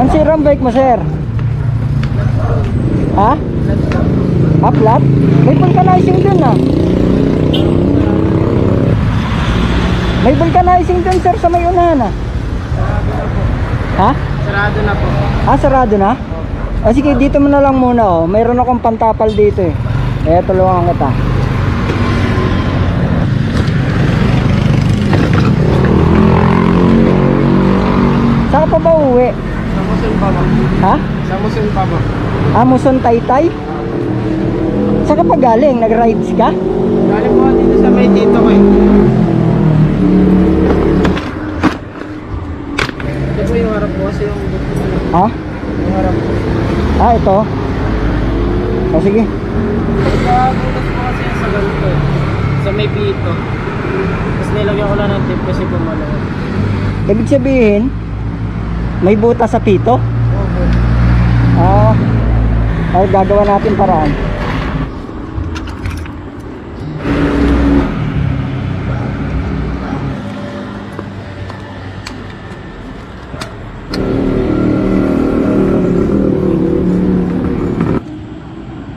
Ang sirang bike mo, sir? Ha? Flat? May vulcanizing dun ah. May vulcanizing dun, sir, sa may unahan ah. Ha? Sarado na po. Ah, sarado na? O sige, dito mo na lang muna oh. Mayroon akong pantapal dito eh. Kaya tulungan kita. Saan ka pa ba uwi? Sa Muson pa ba? Ha? Sa Muson pa ba? Ah, Muson Taytay? Saan ka pa galing? Nag-rides ka? Galing po dito sa may tito ko eh. Ito po yung harap po kasi yung... Ha? Yung harap po. Ah, ito. O sige. Pagkabutas po kasi yung sa ganito eh. Sa may pito. Tapos nilagyan ko lang ng tip kasi bumalaw. Ibig sabihin, may butas sa pito? Opo. Ah, ay gagawa natin paraan.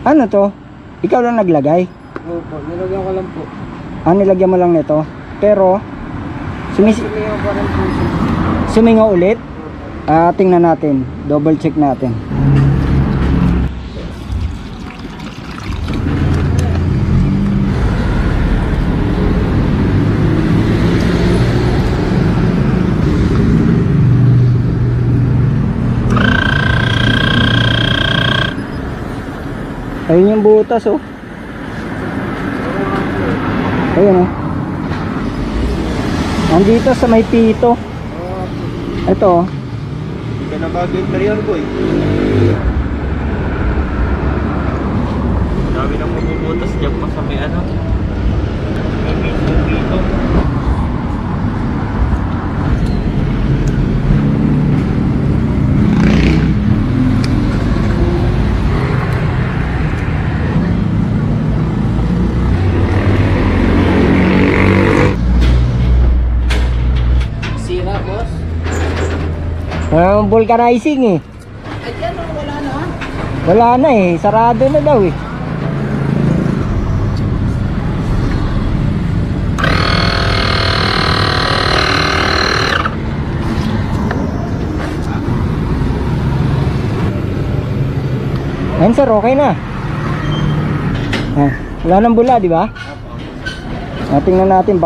Ano to? Ikaw lang naglagay? Opo, nilagyan ko lang po. Ah, nilagyan mo lang nito. Pero, Sumiyaw pa rin po siya. sumingaw ulit? Ah, tingnan natin. Double check natin. Ayun yung butas oh. Ayun oh. Nandito sa may pito. Ito oh. Hindi na bago yung period ko eh. Dami nang mabubutas dyan pa sa may ano. May pito. Sira, boss. Vulcanizing eh. Ayan o, wala na. Wala na eh. Sarado na daw eh. Ayun sir, okay na. Ah, wala nang bula, di ba? Tingnan natin.